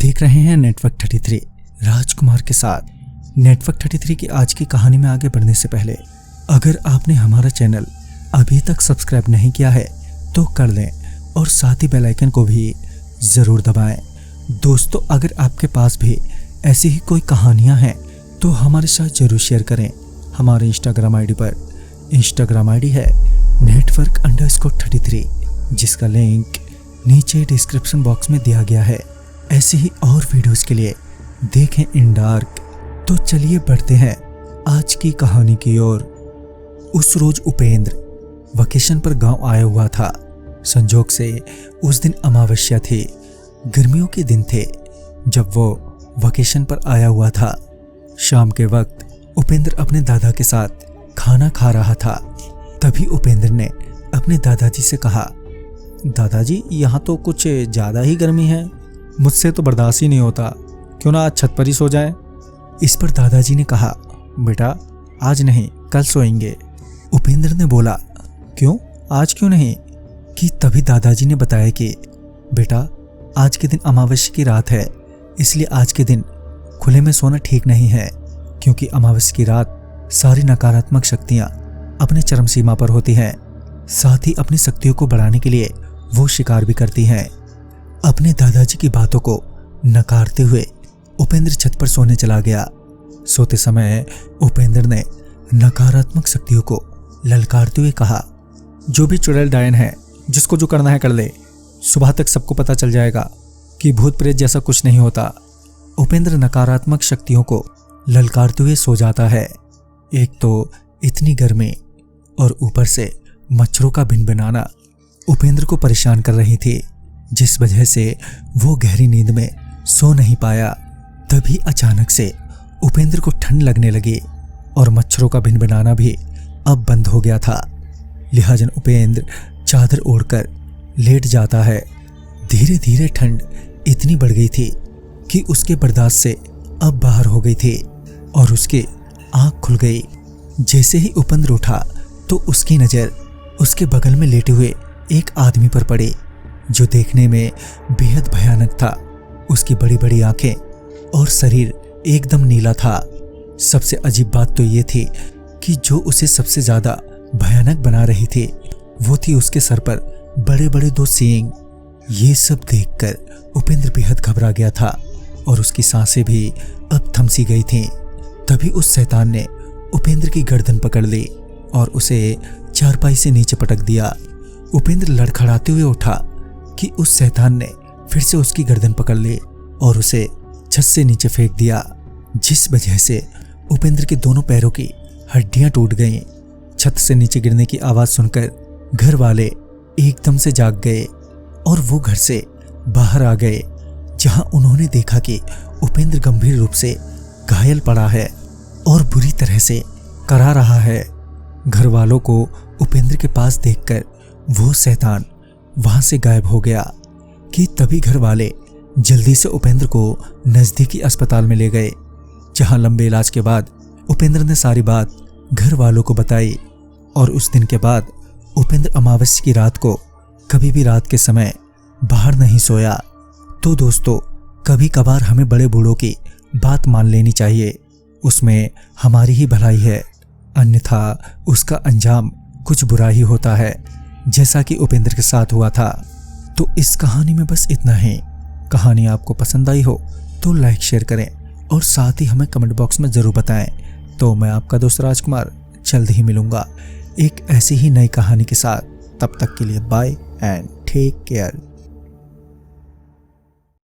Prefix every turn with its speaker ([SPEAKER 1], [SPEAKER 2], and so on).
[SPEAKER 1] देख रहे हैं नेटवर्क 33 राजकुमार के साथ। नेटवर्क 33 की आज की कहानी में आगे बढ़ने से पहले अगर आपने हमारा चैनल अभी तक सब्सक्राइब नहीं किया है तो कर लें और साथ ही बेल आइकन को भी ज़रूर दबाएं। दोस्तों, अगर आपके पास भी ऐसी ही कोई कहानियां हैं तो हमारे साथ ज़रूर शेयर करें। हमारे इंस्टाग्राम आईडी पर इंस्टाग्राम आईडी है network_33, जिसका लिंक नीचे डिस्क्रिप्शन बॉक्स में दिया गया है। ऐसी ही और वीडियोस के लिए देखें इन डार्क। तो चलिए बढ़ते हैं आज की कहानी की ओर। उस रोज उपेंद्र वकेशन पर गांव आया हुआ था। संजोग से उस दिन अमावस्या थी। गर्मियों के दिन थे जब वो वकेशन पर आया हुआ था। शाम के वक्त उपेंद्र अपने दादा के साथ खाना खा रहा था। तभी उपेंद्र ने अपने दादाजी से कहा, दादाजी यहाँ तो कुछ ज़्यादा ही गर्मी है, मुझसे तो बर्दाश्त ही नहीं होता, क्यों ना आज छत पर ही सो जाए। इस पर दादाजी ने कहा, बेटा आज नहीं कल सोएंगे। उपेंद्र ने बोला, क्यों आज क्यों नहीं? कि तभी दादाजी ने बताया कि बेटा आज के दिन अमावस्या की रात है, इसलिए आज के दिन खुले में सोना ठीक नहीं है, क्योंकि अमावस्या की रात सारी नकारात्मक शक्तियाँ अपने चरम सीमा पर होती हैं। साथ ही अपनी शक्तियों को बढ़ाने के लिए वो शिकार भी करती हैं। अपने दादाजी की बातों को नकारते हुए उपेंद्र छत पर सोने चला गया। सोते समय उपेंद्र ने नकारात्मक शक्तियों को ललकारते हुए कहा, जो भी चुड़ैल डायन है, जिसको जो करना है कर ले, सुबह तक सबको पता चल जाएगा कि भूत प्रेत जैसा कुछ नहीं होता। उपेंद्र नकारात्मक शक्तियों को ललकारते हुए सो जाता है। एक तो इतनी गर्मी और ऊपर से मच्छरों का भिनभिनाना उपेंद्र को परेशान कर रही थी, जिस वजह से वो गहरी नींद में सो नहीं पाया। तभी अचानक से उपेंद्र को ठंड लगने लगी और मच्छरों का भिनभिनाना भी अब बंद हो गया था। लिहाजन उपेंद्र चादर ओढ़कर लेट जाता है। धीरे धीरे ठंड इतनी बढ़ गई थी कि उसके बर्दाश्त से अब बाहर हो गई थी और उसकी आंख खुल गई। जैसे ही उपेंद्र उठा तो उसकी नज़र उसके बगल में लेटे हुए एक आदमी पर पड़ी, जो देखने में बेहद भयानक था। उसकी बड़ी बड़ी आंखें और शरीर एकदम नीला था। सबसे अजीब बात तो ये थी कि जो उसे सबसे ज़्यादा भयानक बना रही थी वो थी उसके सर पर बड़े बड़े 2 सींग। ये सब देखकर उपेंद्र बेहद घबरा गया था और उसकी सांसें भी अब थमसी गई थीं। तभी उस शैतान ने उपेंद्र की गर्दन पकड़ ली और उसे चारपाई से नीचे पटक दिया। उपेंद्र लड़खड़ाते हुए उठा कि उस शैतान ने फिर से उसकी गर्दन पकड़ ली और उसे छत से नीचे फेंक दिया, जिस वजह से उपेंद्र के दोनों पैरों की हड्डियां टूट गईं। छत से नीचे गिरने की आवाज़ सुनकर घर वाले एकदम से जाग गए और वो घर से बाहर आ गए, जहां उन्होंने देखा कि उपेंद्र गंभीर रूप से घायल पड़ा है और बुरी तरह से करा रहा है। घर वालों को उपेंद्र के पास देखकर वो शैतान वहां से गायब हो गया। कि तभी घर वाले जल्दी से उपेंद्र को नज़दीकी अस्पताल में ले गए, जहां लंबे इलाज के बाद उपेंद्र ने सारी बात घर वालों को बताई। और उस दिन के बाद उपेंद्र अमावस्या की रात को कभी भी रात के समय बाहर नहीं सोया। तो दोस्तों, कभी कभार हमें बड़े बूढ़ों की बात मान लेनी चाहिए, उसमें हमारी ही भलाई है, अन्यथा उसका अंजाम कुछ बुरा ही होता है, जैसा कि उपेंद्र के साथ हुआ था। तो इस कहानी में बस इतना ही। कहानी आपको पसंद आई हो तो लाइक शेयर करें और साथ ही हमें कमेंट बॉक्स में ज़रूर बताएं। तो मैं आपका दोस्त राजकुमार जल्द ही मिलूंगा एक ऐसी ही नई कहानी के साथ। तब तक के लिए बाय एंड टेक केयर।